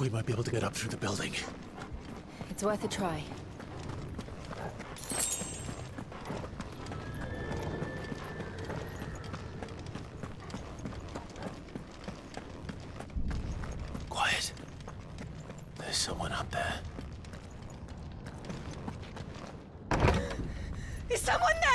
we might be able to get up through the building. It's worth a try. Quiet. There's someone up there. Is someone there?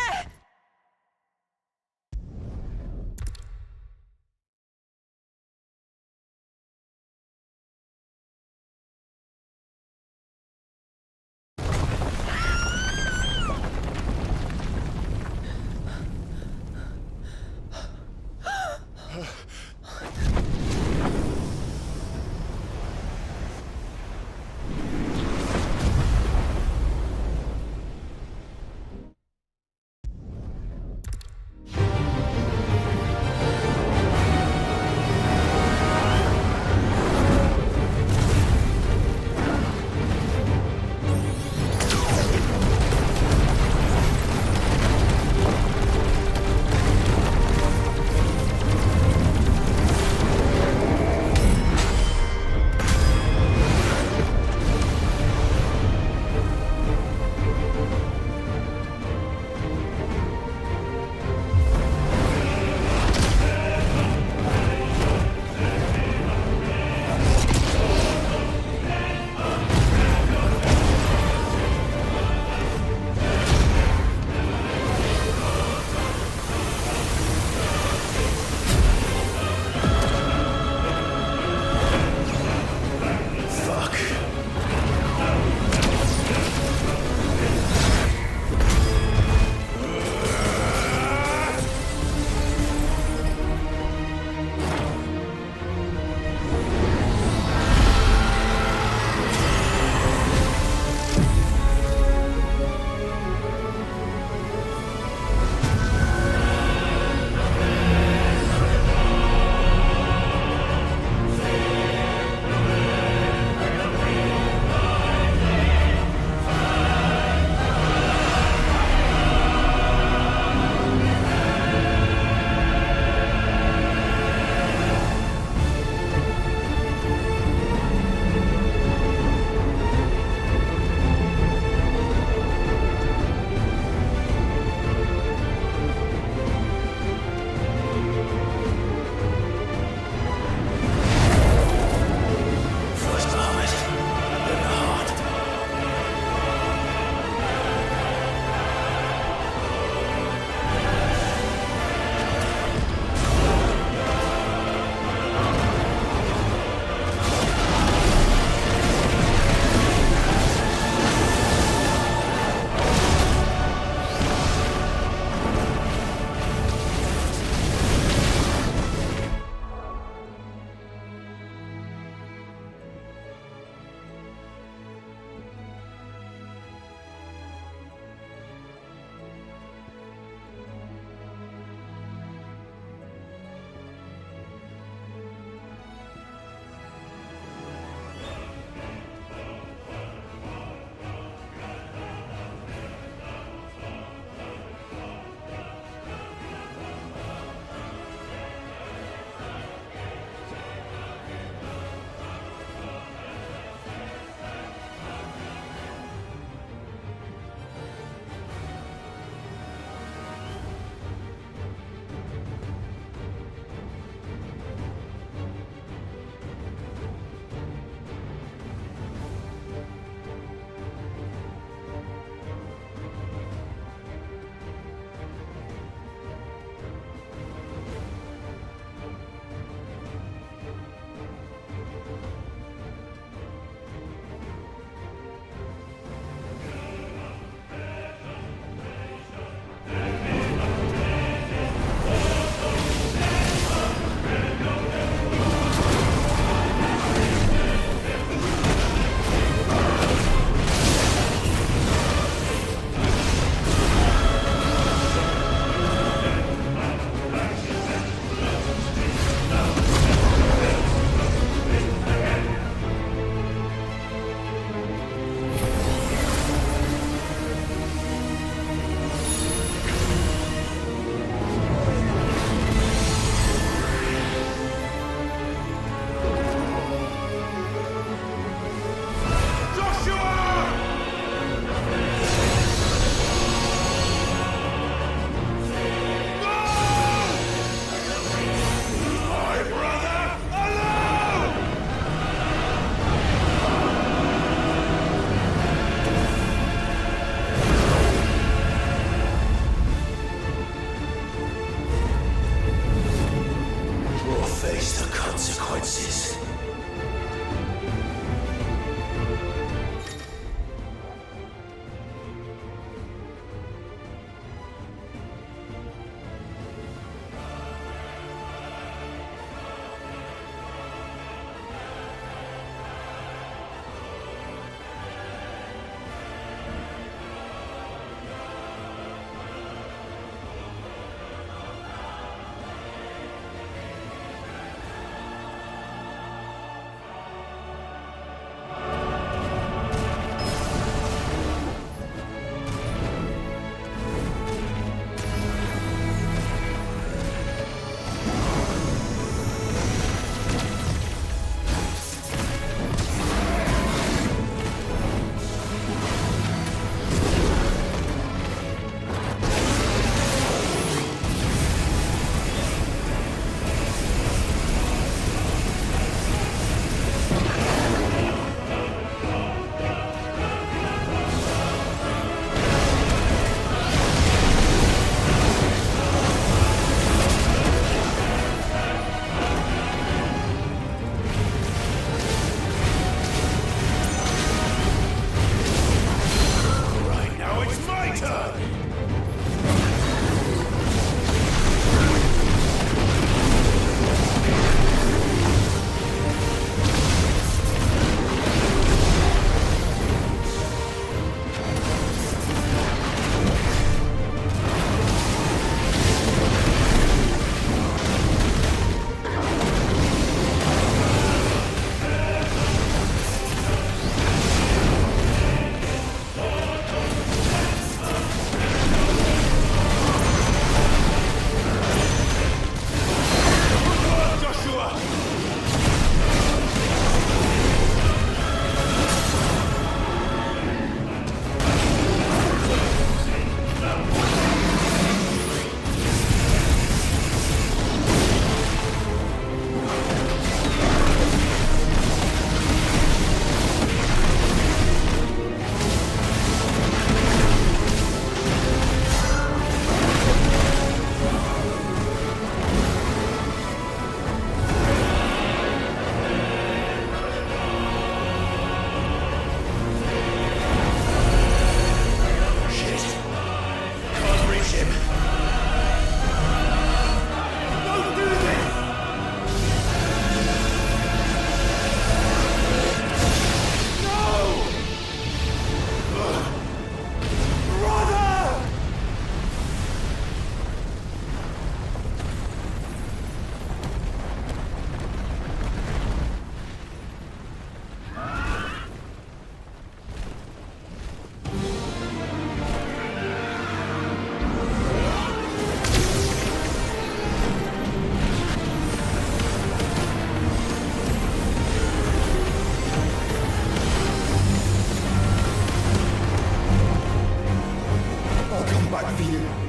by fear.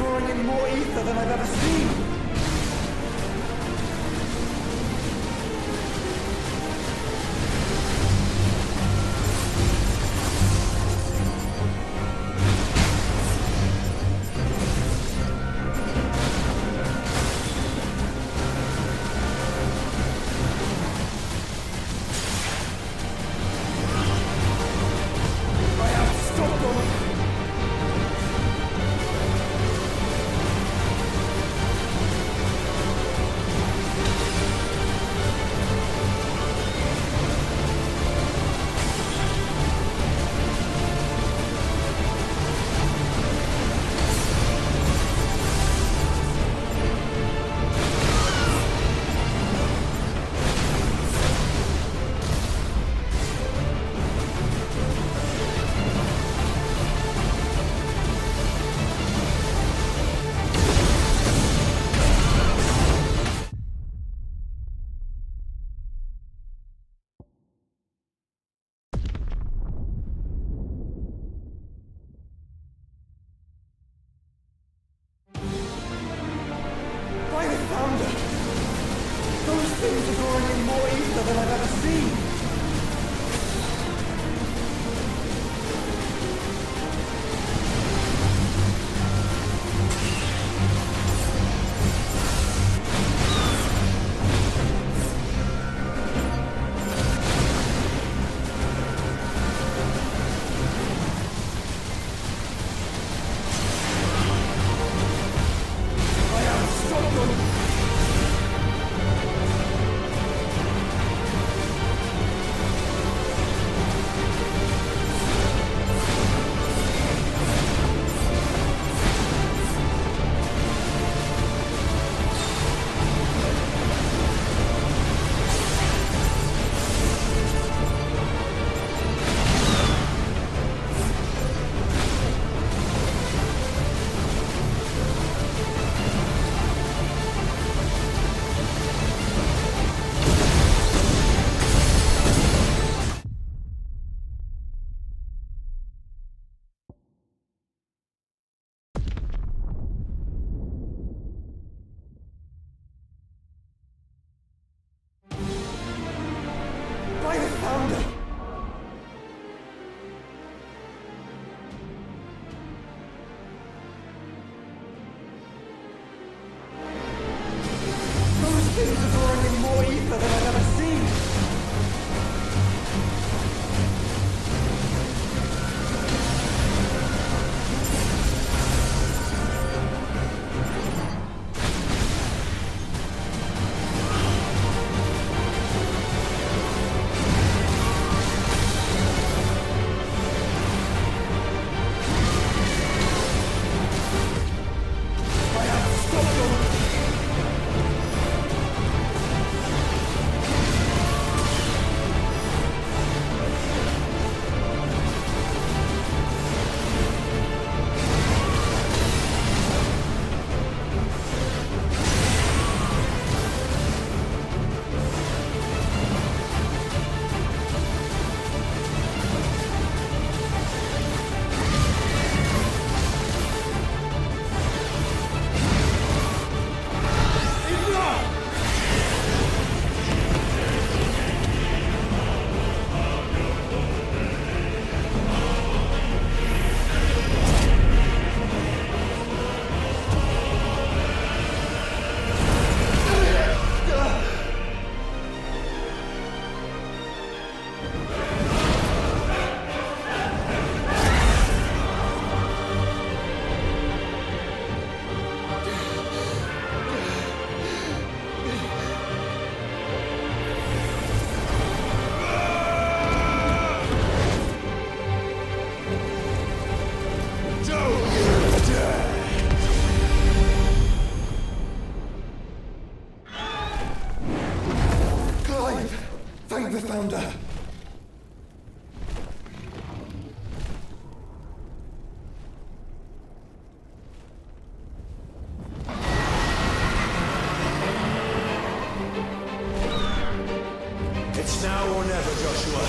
drawing in more ether than I've ever seen. I have to stop them. By the thunder! Those things are drawing in more ether than I've ever seen! I have to stop them! By the thunder! Those things are drawing in more ether than I've ever seen! I have to stop them! Clive! Thank the founder! It's now or never, Joshua.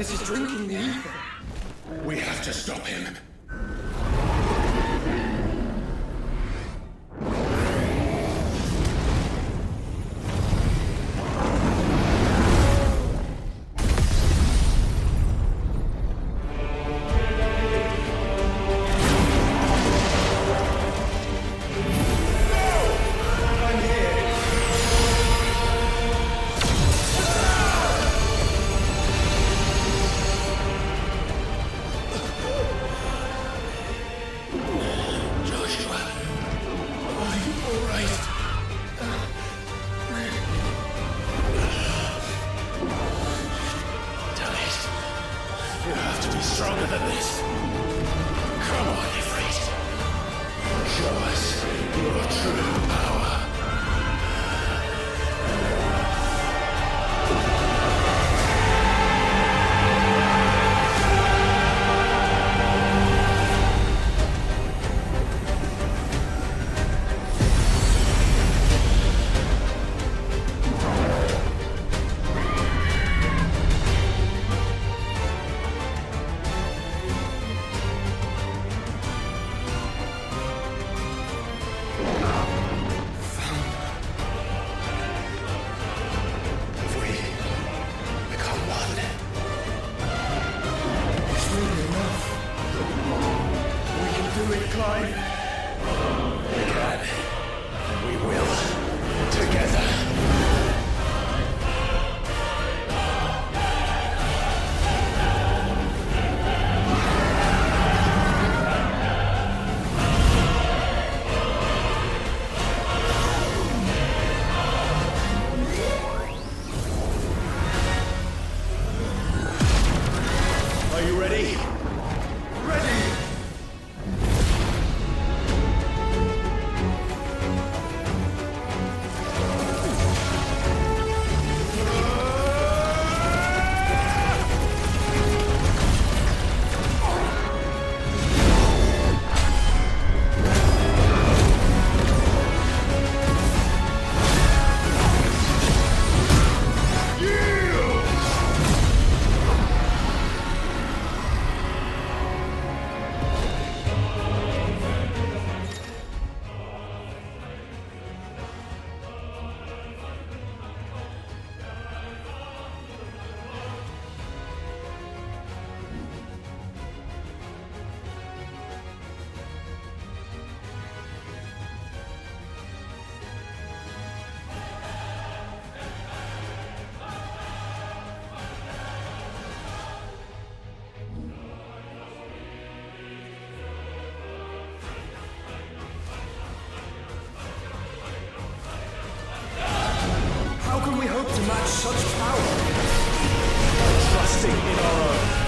This is drinking the ether. We have to stop him. You have to be stronger than this. Come on, Ifrit. Show us your true power. Are you ready? Ready! How can we hope to match such power? Trusting in our own.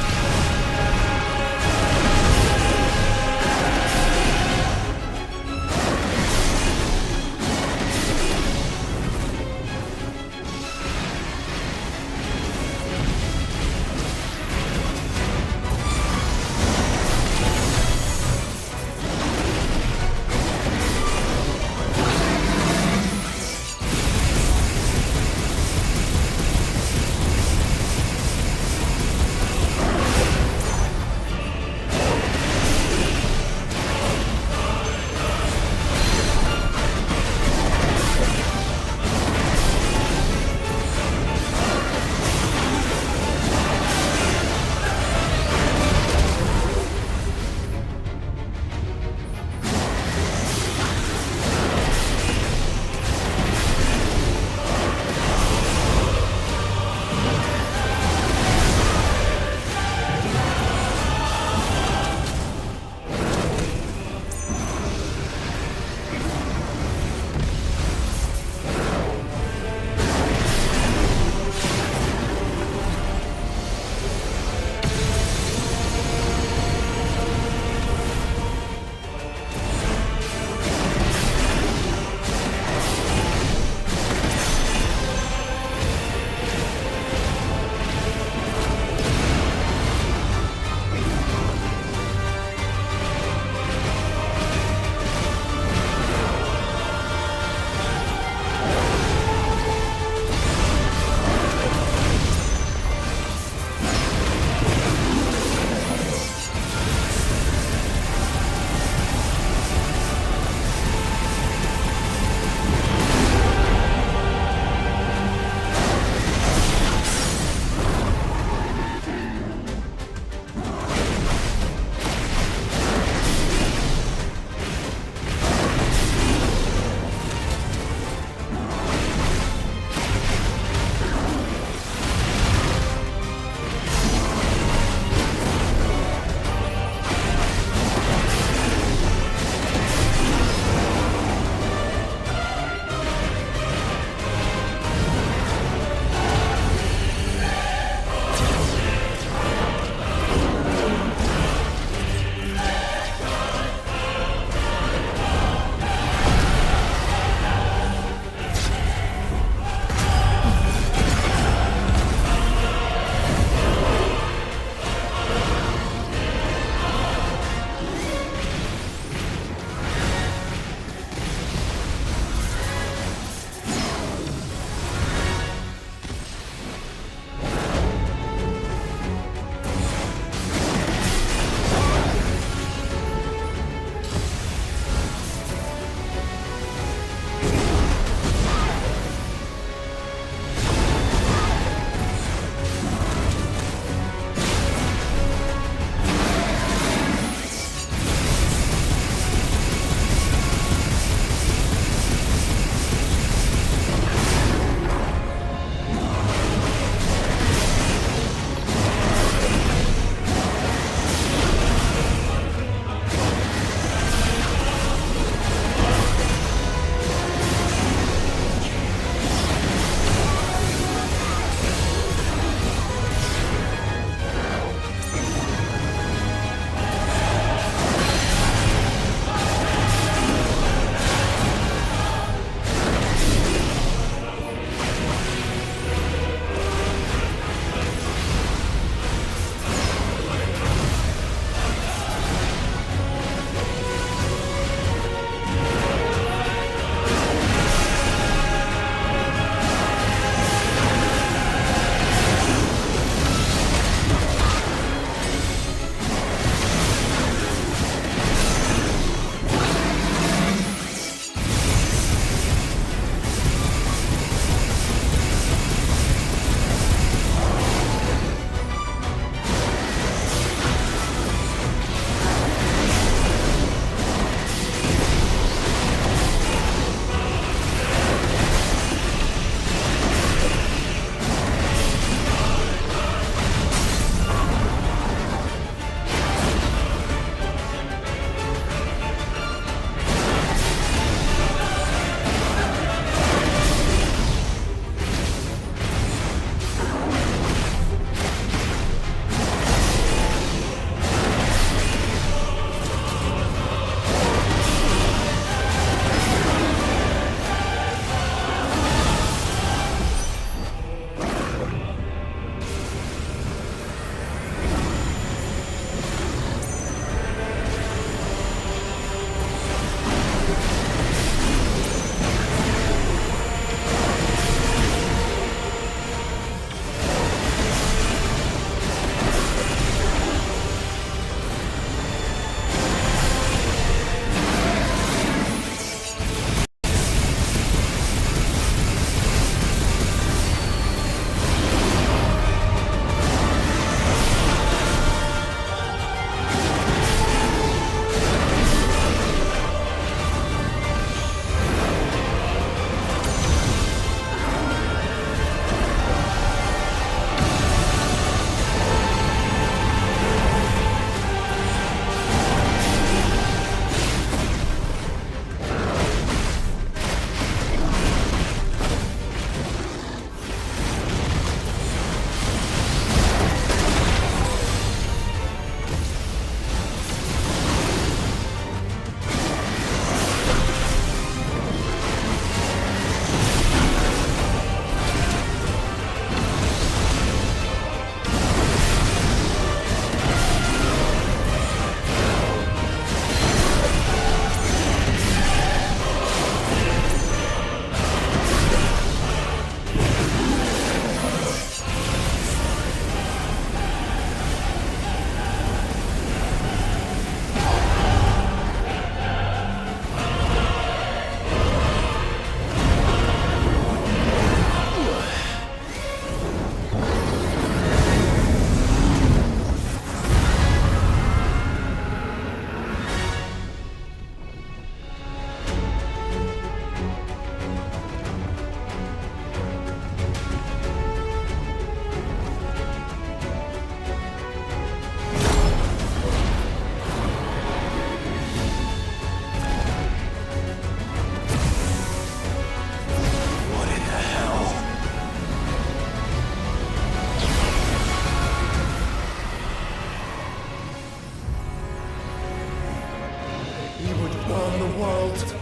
world.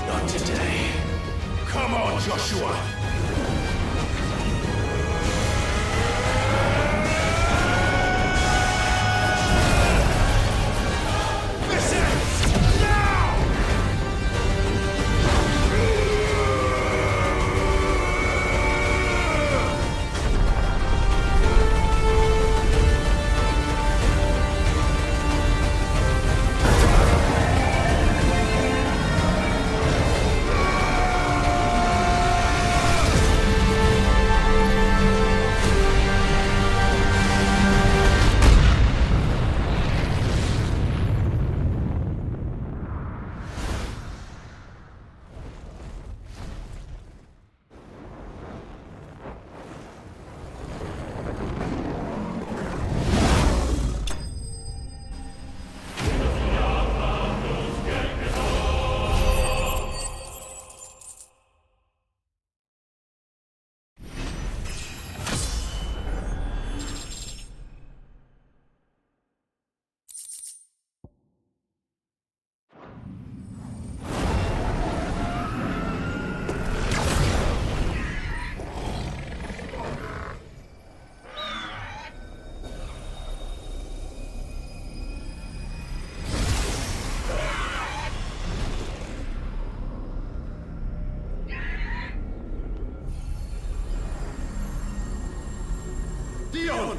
Not today. Come on, Joshua! Dion!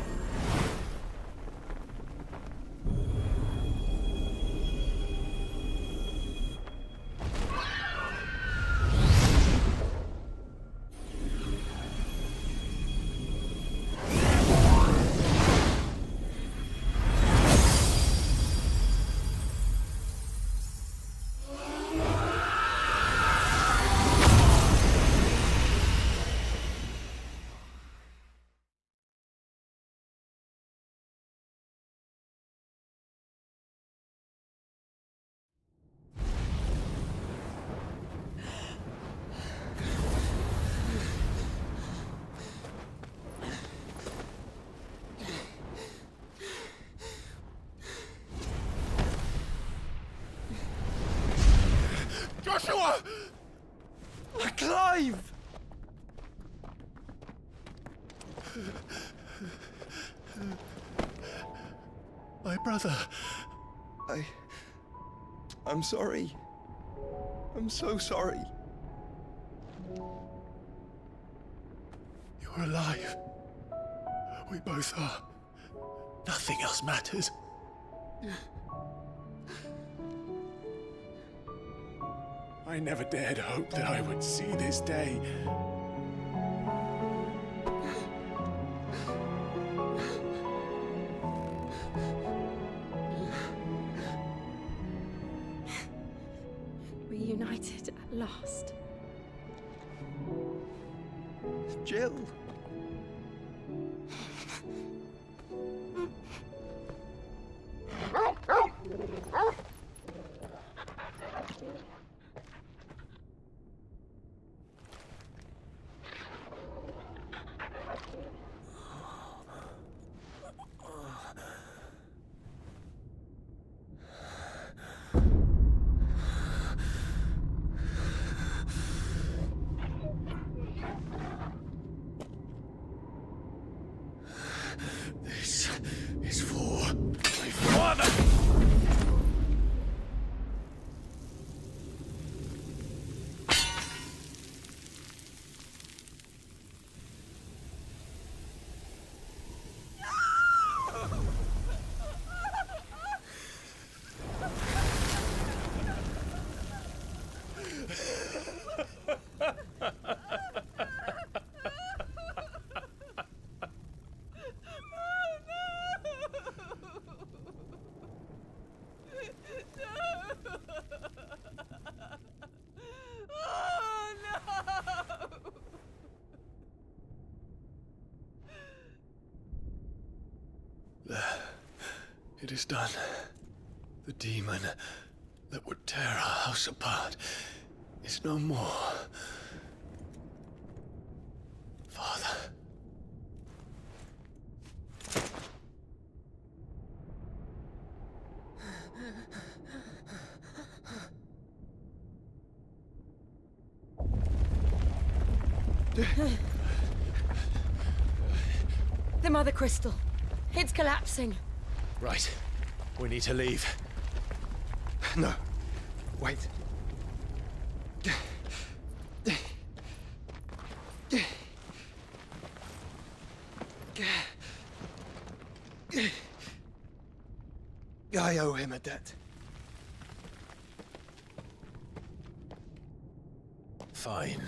Joshua! Clive! My brother. I'm sorry. I'm so sorry. You're alive. We both are. Nothing else matters. I never dared hope that I would see this day. Reunited at last. Jill. This is for my father! It is done. The demon that would tear our house apart is no more. Father. The Mother Crystal. It's collapsing. Right. We need to leave. No. Wait. I owe him a debt. Fine.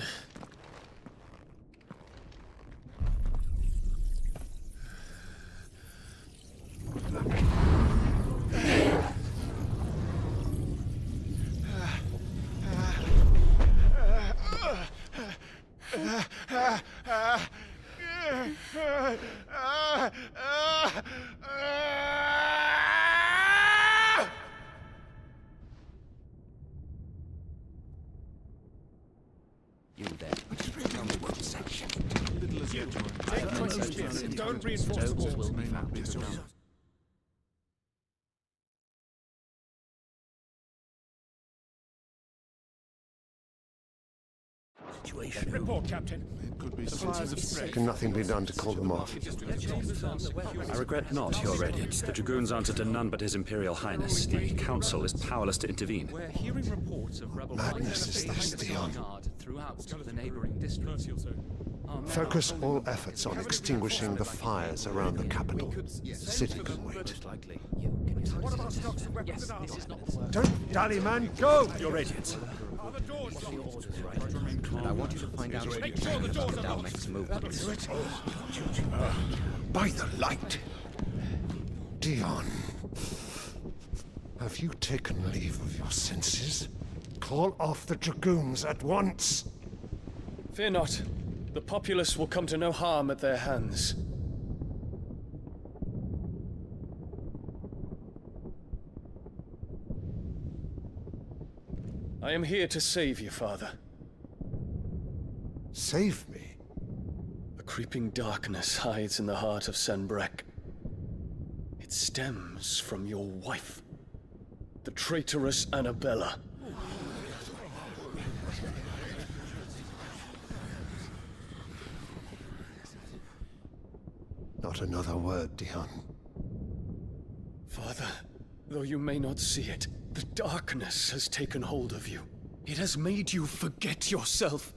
You there. Tell me what section. Don't reinforce the walls. Will be found. Situation. Report, Captain. It could be Can nothing be done to call them off? I regret not, Your Radiance. The Dragoons answer to none but His Imperial Highness. The Council is powerless to intervene. We're hearing reports of rebel Madness is this, Dion. throughout the neighboring districts. Focus all efforts on extinguishing the fires around the capital. The city can wait. Don't dally, man, go! Your Radiance. I want you to find out about the Dalmec's movements. By the light! Dion, have you taken leave of your senses? Call off the Dragoons at once! Fear not. The populace will come to no harm at their hands. I am here to save you, Father. Save me? A creeping darkness hides in the heart of Sanbreque. It stems from your wife, the traitorous Annabella. Not another word, Dion. Father, though you may not see it, the darkness has taken hold of you. It has made you forget yourself.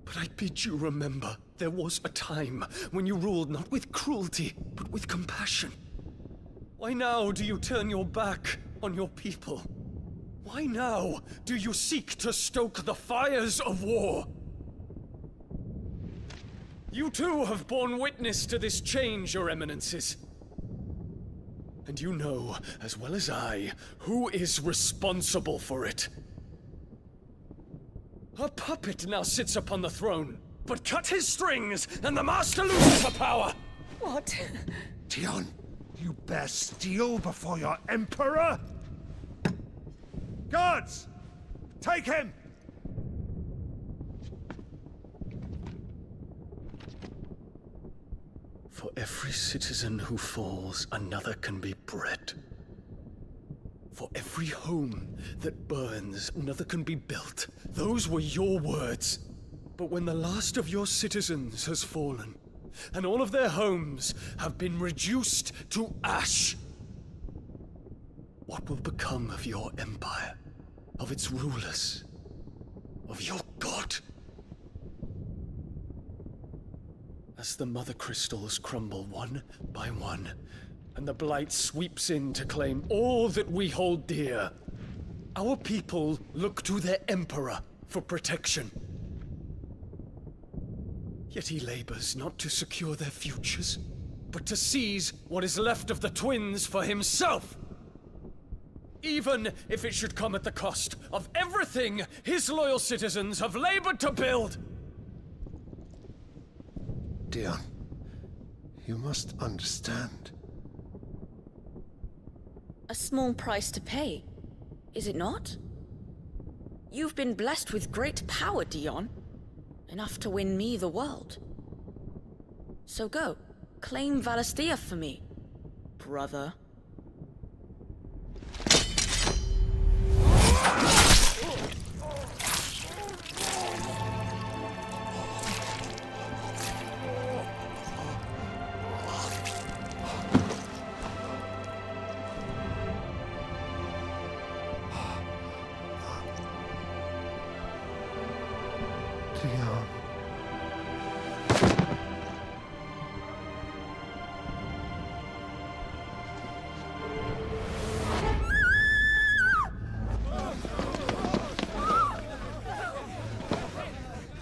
But I bid you remember, there was a time when you ruled not with cruelty, but with compassion. Why now do you turn your back on your people? Why now do you seek to stoke the fires of war? You too have borne witness to this change, Your Eminences. And you know, as well as I, who is responsible for it. A puppet now sits upon the throne, but cut his strings, and the master loses the power! What? Dion, you bear steel before your Emperor? Guards! Take him! For every citizen who falls, another can be bred. For every home that burns, another can be built. Those were your words. But when the last of your citizens has fallen, and all of their homes have been reduced to ash, what will become of your empire, of its rulers, of your god? As the Mother Crystals crumble one by one, and the Blight sweeps in to claim all that we hold dear, our people look to their Emperor for protection. Yet he labors not to secure their futures, but to seize what is left of the twins for himself! Even if it should come at the cost of everything his loyal citizens have labored to build! Dion, you must understand. A small price to pay, is it not? You've been blessed with great power, Dion. Enough to win me the world. So go, claim Valisthea for me, brother. Dion.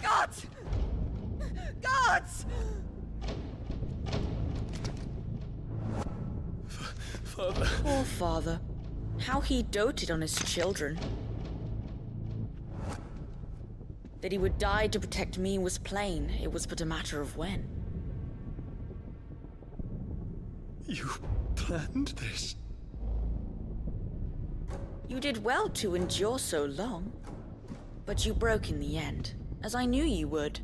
Gods! Gods! Father. Poor father. How he doted on his children. That he would die to protect me was plain. It was but a matter of when. You planned this? You did well to endure so long. But you broke in the end, as I knew you would.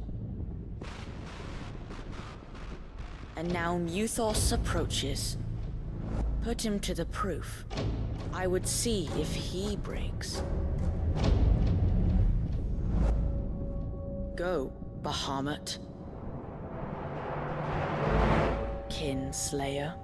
And now Muthos approaches. Put him to the proof. I would see if he breaks. Go, Bahamut. Kinslayer.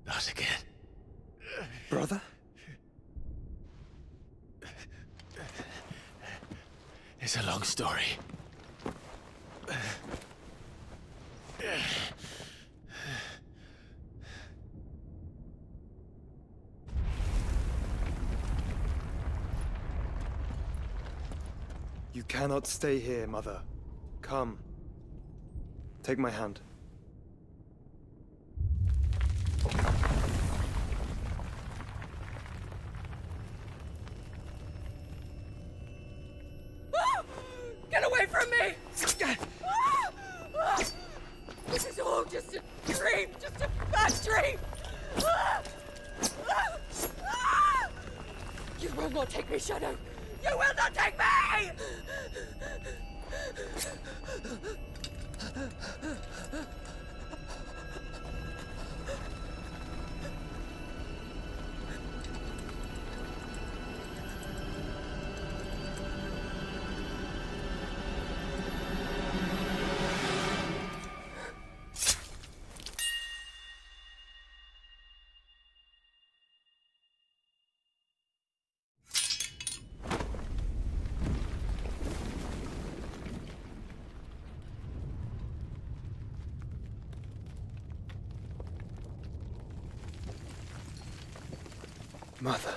Not again. Brother? It's a long story. You cannot stay here, Mother. Come. Take my hand. Get away from me! This is all just a dream, just a bad dream! You will not take me, Shadow! You will not take me! Mother.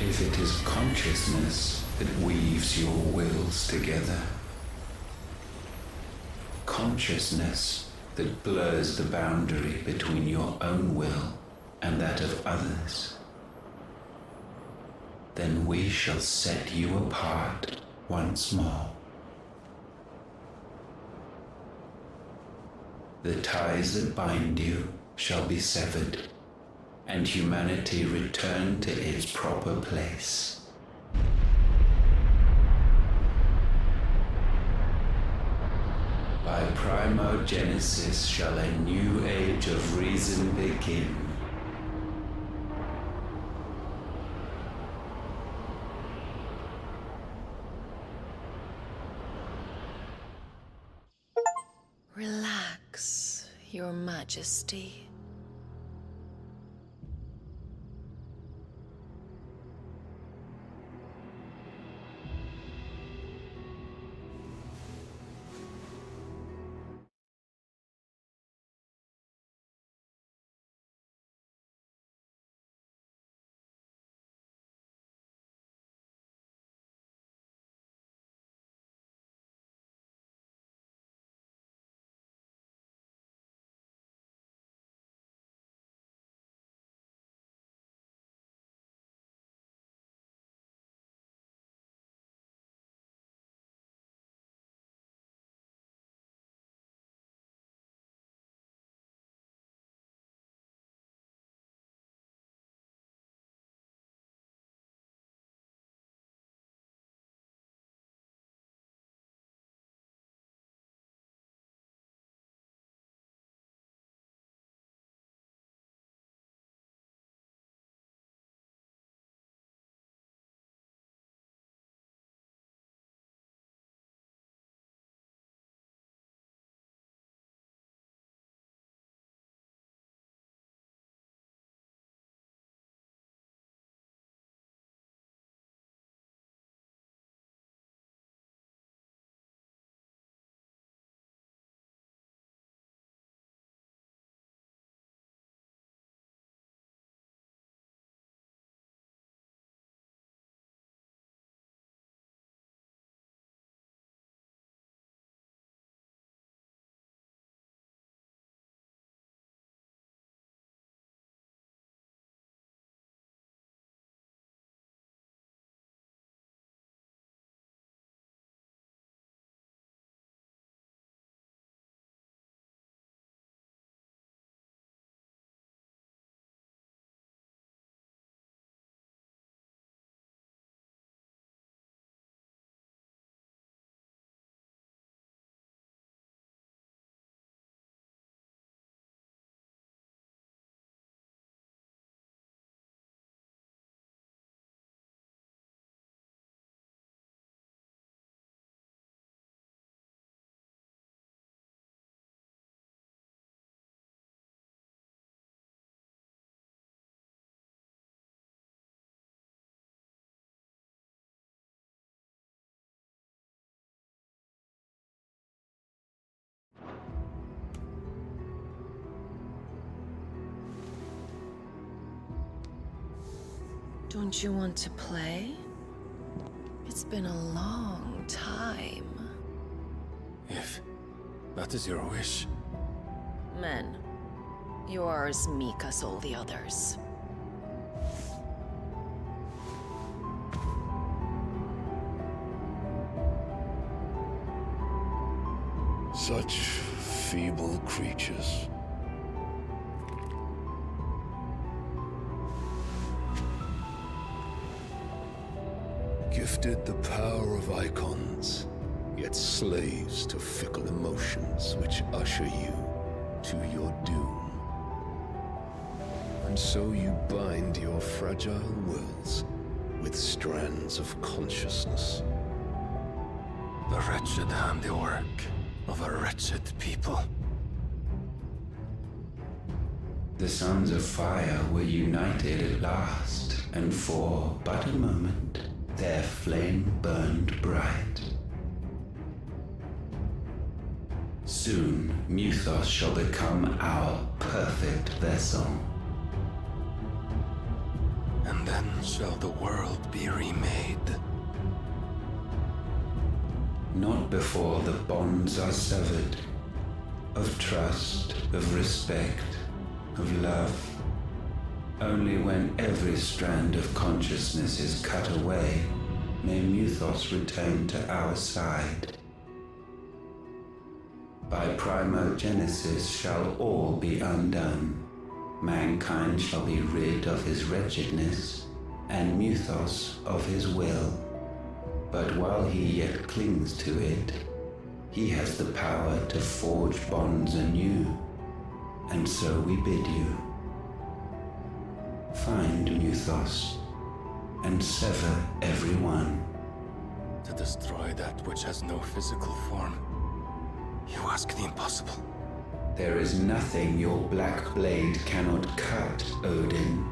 If it is consciousness that weaves your wills together, consciousness that blurs the boundary between your own will and that of others, then we shall set you apart once more. The ties that bind you shall be severed, and humanity return to its proper place. By primogenesis shall a new age of reason begin. Your Majesty. Don't you want to play? It's been a long time. If that is your wish. Men, you are as meek as all the others. Such feeble creatures. Gifted the power of icons, yet slaves to fickle emotions which usher you to your doom. And so you bind your fragile wills with strands of consciousness. The wretched handiwork of a wretched people. The sons of fire were united at last, and for but a moment their flame burned bright. Soon Muthos shall become our perfect vessel. And then shall the world be remade. Not before the bonds are severed, of trust, of respect, of love. Only when every strand of consciousness is cut away, may Muthos return to our side. By primogenesis shall all be undone. Mankind shall be rid of his wretchedness, and Muthos of his will. But while he yet clings to it, he has the power to forge bonds anew, and so we bid you. Find Muthos, and sever every one. To destroy that which has no physical form. You ask the impossible. There is nothing your black blade cannot cut, Odin.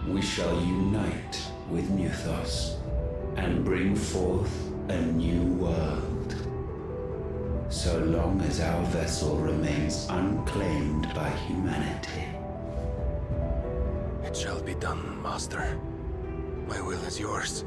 We shall unite with Mythos and bring forth a new world. So long as our vessel remains unclaimed by humanity. It shall be done, Master. My will is yours.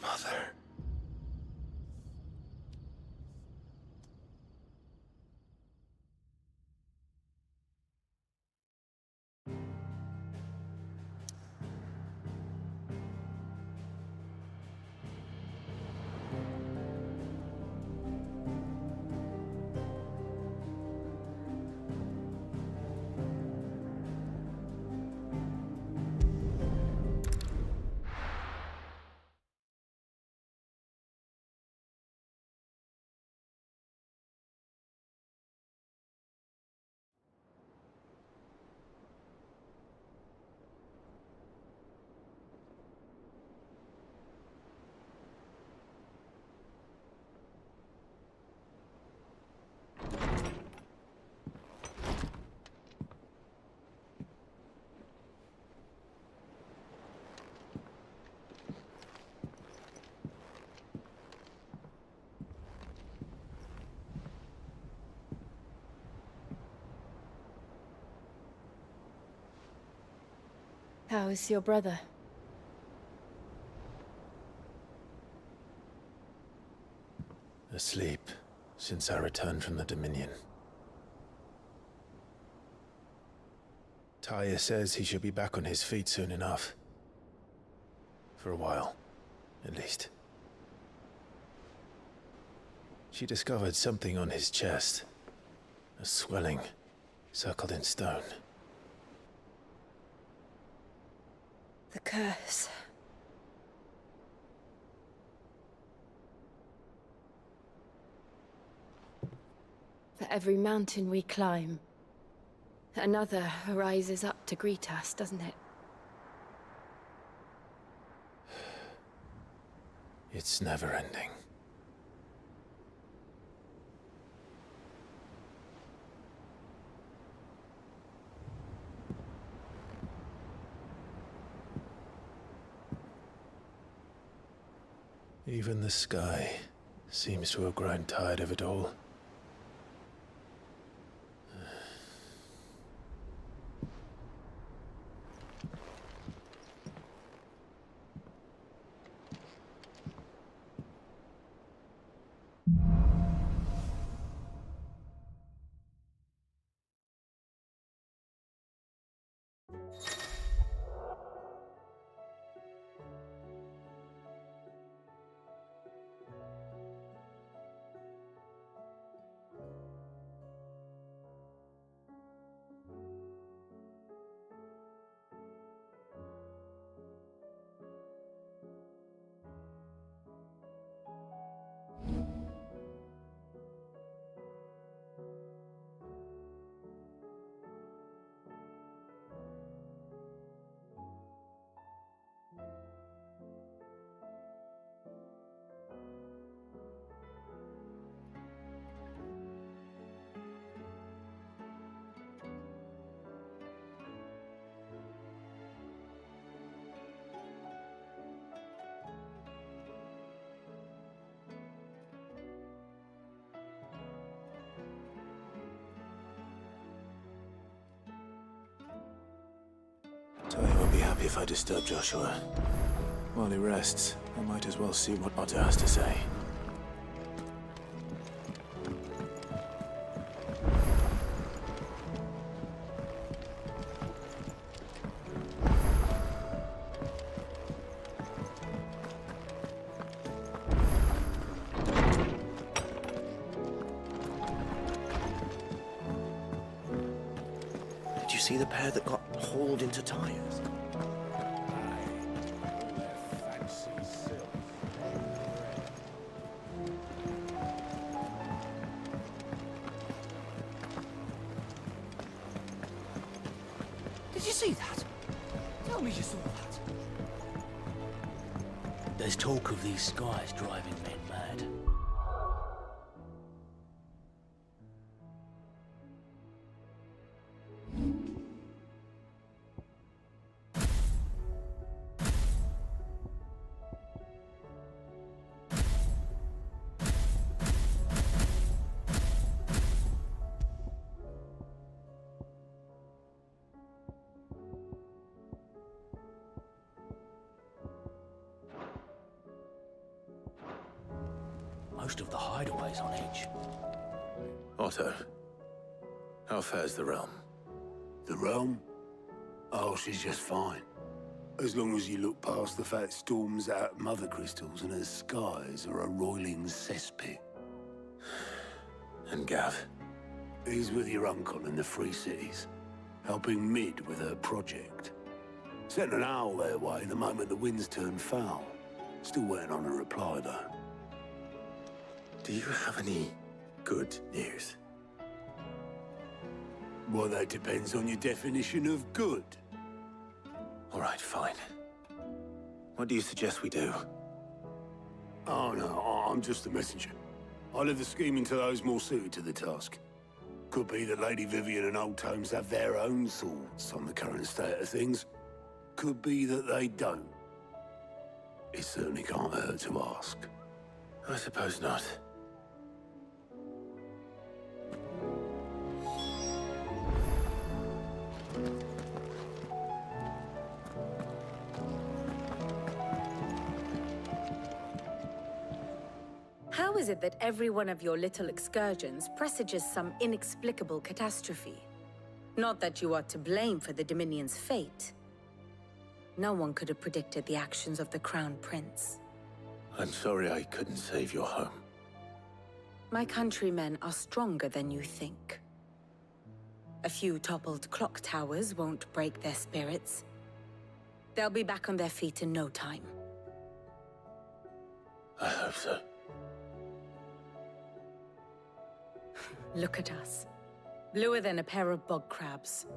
Mother. How is your brother? Asleep since I returned from the Dominion. Tyr says he should be back on his feet soon enough. For a while, at least. She discovered something on his chest. A swelling, circled in stone. The curse. For every mountain we climb, another rises up to greet us, doesn't it? It's never ending. Even the sky seems to have grown tired of it all. Tyr won't be happy if I disturb Joshua. While he rests, I might as well see what Otter has to say. Did you see the pair that got hauled into Tyr's? Did you see that? Tell me you saw that. There's talk of these skies driving men mad. Most of the hideaways on edge. Otto, how fares the realm? The realm? Oh, she's just fine. As long as you look past the fat storms out mother crystals and her skies are a roiling cesspit. And Gav? He's with your uncle in the Free Cities, helping Mid with her project. Sent an owl their way the moment the winds turned foul. Still waiting on a reply, though. Do you have any good news? Well, that depends on your definition of good. All right, fine. What do you suggest we do? Oh, no, I'm just a messenger. I leave the scheming to those more suited to the task. Could be that Lady Vivian and Old Tomes have their own thoughts on the current state of things. Could be that they don't. It certainly can't hurt to ask. I suppose not. How is it that every one of your little excursions presages some inexplicable catastrophe? Not that you are to blame for the Dominion's fate. No one could have predicted the actions of the Crown Prince. I'm sorry I couldn't save your home. My countrymen are stronger than you think. A few toppled clock towers won't break their spirits. They'll be back on their feet in no time. I hope so. Look at us. Bluer than a pair of bog crabs.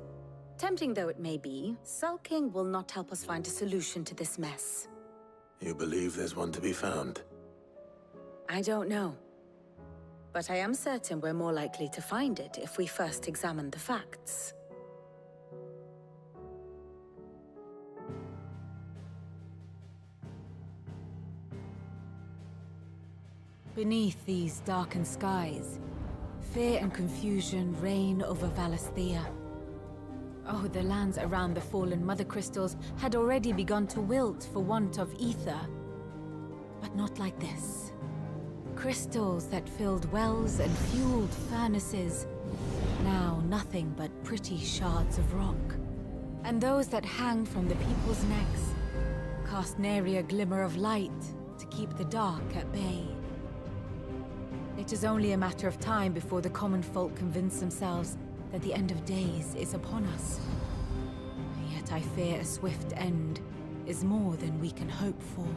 Tempting though it may be, sulking will not help us find a solution to this mess. You believe there's one to be found? I don't know. But I am certain we're more likely to find it if we first examine the facts. Beneath these darkened skies, fear and confusion reign over Valisthea. Oh, the lands around the fallen Mother Crystals had already begun to wilt for want of ether. But not like this. Crystals that filled wells and fueled furnaces. Now nothing but pretty shards of rock. And those that hang from the people's necks cast nary a glimmer of light to keep the dark at bay. It is only a matter of time before the common folk convince themselves that the end of days is upon us. Yet I fear a swift end is more than we can hope for.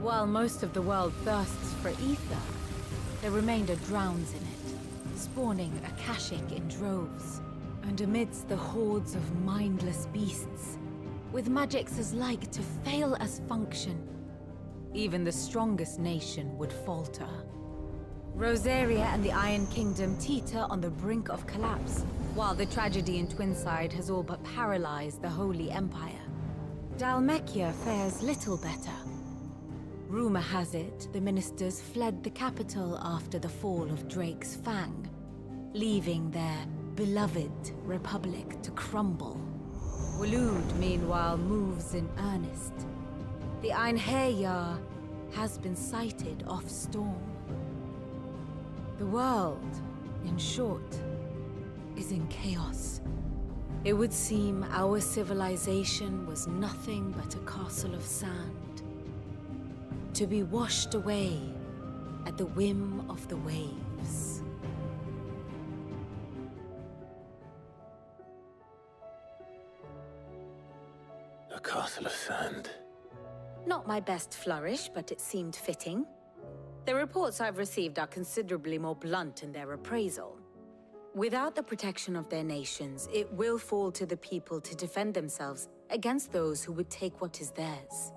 While most of the world thirsts for ether, the remainder drowns in it, spawning Akashic in droves. And amidst the hordes of mindless beasts, with magics as like to fail as function, even the strongest nation would falter. Rosaria and the Iron Kingdom teeter on the brink of collapse, while the tragedy in Twinside has all but paralyzed the Holy Empire. Dalmekia fares little better. Rumor has it the ministers fled the capital after the fall of Drake's Fang, leaving their beloved republic to crumble. Waloed, meanwhile, moves in earnest. The Einherjar has been sighted off Storm. The world, in short, is in chaos. It would seem our civilization was nothing but a castle of sand, to be washed away at the whim of the waves. A castle of sand. Not my best flourish, but it seemed fitting. The reports I've received are considerably more blunt in their appraisal. Without the protection of their nations, it will fall to the people to defend themselves against those who would take what is theirs.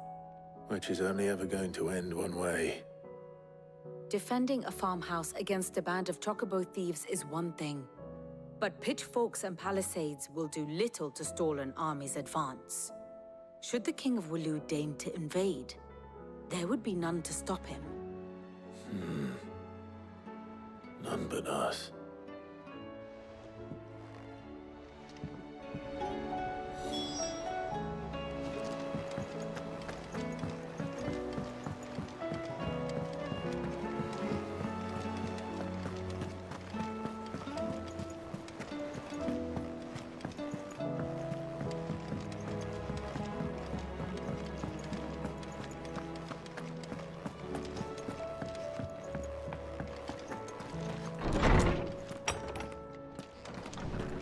Which is only ever going to end one way. Defending a farmhouse against a band of chocobo thieves is one thing, but pitchforks and palisades will do little to stall an army's advance. Should the King of Wulu deign to invade, there would be none to stop him. None but us.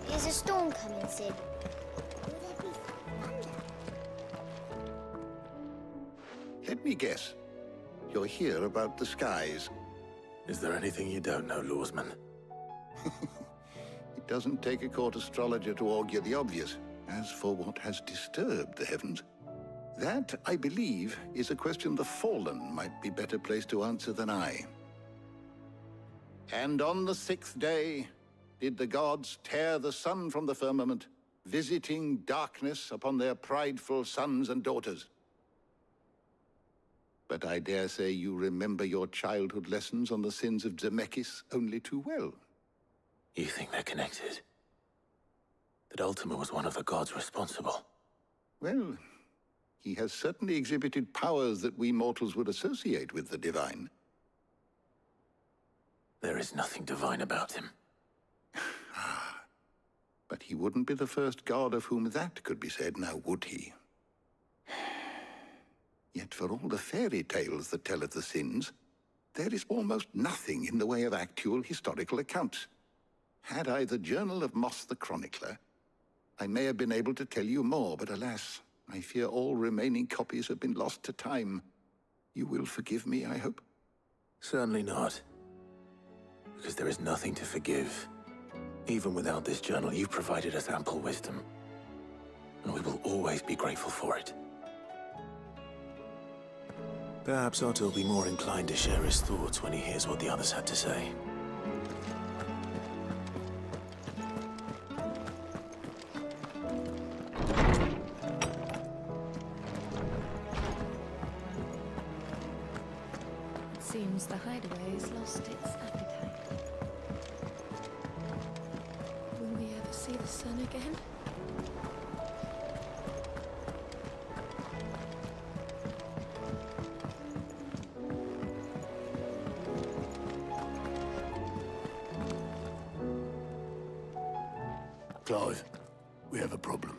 There's a storm coming, Sid. Will there be thunder? Let me guess. You're here about the skies. Is there anything you don't know, Lawsman? It doesn't take a court astrologer to augur the obvious. As for what has disturbed the heavens, that, I believe, is a question the Fallen might be better placed to answer than I. And on the 6th day, did the gods tear the sun from the firmament, visiting darkness upon their prideful sons and daughters. But I dare say you remember your childhood lessons on the sins of Zemeckis only too well. You think they're connected? That Ultima was one of the gods responsible? Well, he has certainly exhibited powers that we mortals would associate with the divine. There is nothing divine about him. But he wouldn't be the first god of whom that could be said, now would he? Yet for all the fairy tales that tell of the sins, there is almost nothing in the way of actual historical accounts. Had I the Journal of Moss the Chronicler, I may have been able to tell you more, but alas, I fear all remaining copies have been lost to time. You will forgive me, I hope? Certainly not. Because there is nothing to forgive. Even without this journal, you've provided us ample wisdom. And we will always be grateful for it. Perhaps Otto will be more inclined to share his thoughts when he hears what the others had to say. It seems the hideaway has lost its appetite. Will we ever see the sun again? Clive, we have a problem.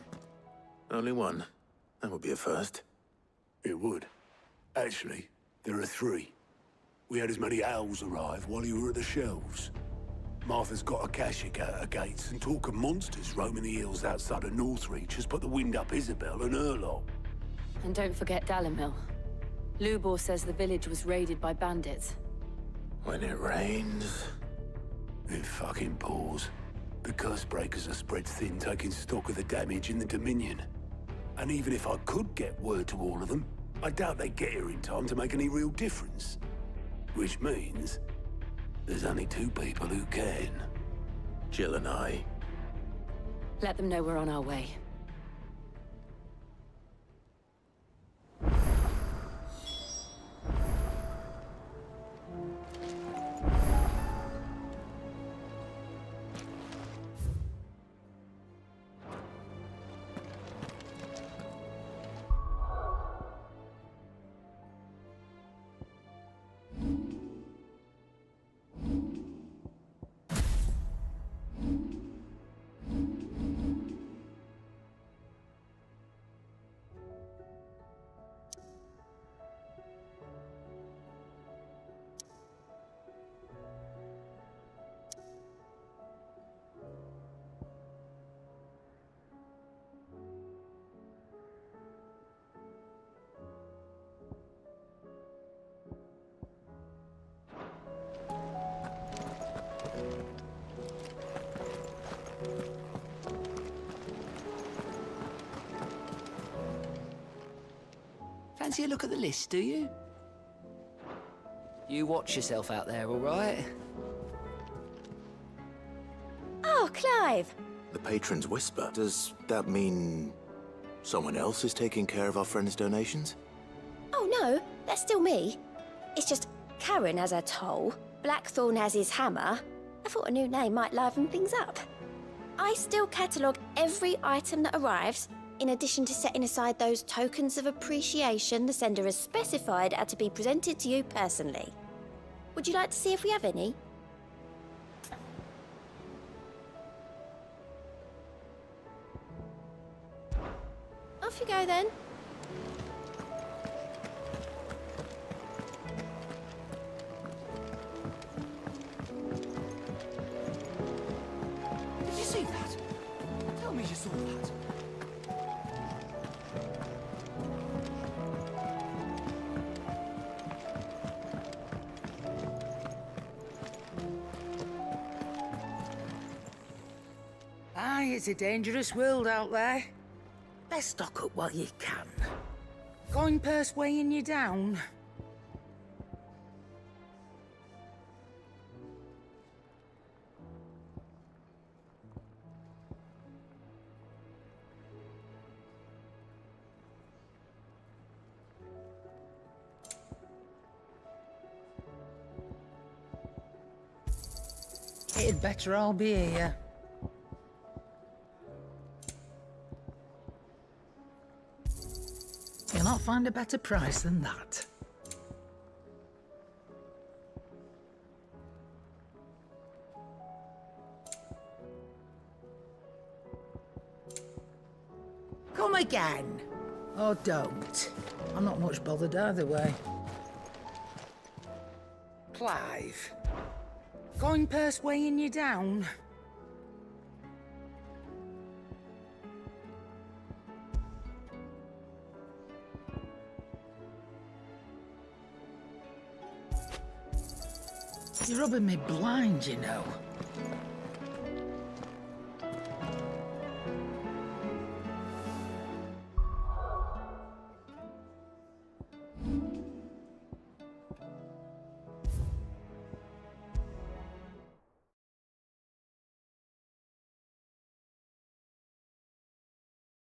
Only one. That would be a first. It would. Actually, there are 3. We had as many owls arrive while you were at the shelves. Martha's got a Akashic at her gates, and talk of monsters roaming the hills outside of Northreach has put the wind up Isabel and her lot. And don't forget Dalimil. Lubor says the village was raided by bandits. When it rains... It fucking pours. The curse breakers are spread thin, taking stock of the damage in the Dominion. And even if I could get word to all of them, I doubt they'd get here in time to make any real difference. Which means there's only 2 people who can. Jill and I. Let them know we're on our way. fancy a look at the list, do you? You watch yourself out there, all right? Oh, Clive! The Patron's Whisper. Does that mean someone else is taking care of our friend's donations? Oh no, that's still me. It's just Karen has her toll, Blackthorn has his hammer. I thought a new name might liven things up. I still catalogue every item that arrives, in addition to setting aside those tokens of appreciation the sender has specified are to be presented to you personally. Would you like to see if we have any? Off you go then. Did you see that? Tell me you saw that. Aye, it's a dangerous world out there. Best stock up while you can. Coin purse weighing you down. It'd better all be here. You'll not find a better price than that. Come again. Or don't. I'm not much bothered either way. Clive. Coin purse weighing you down. You're rubbing me blind, you know.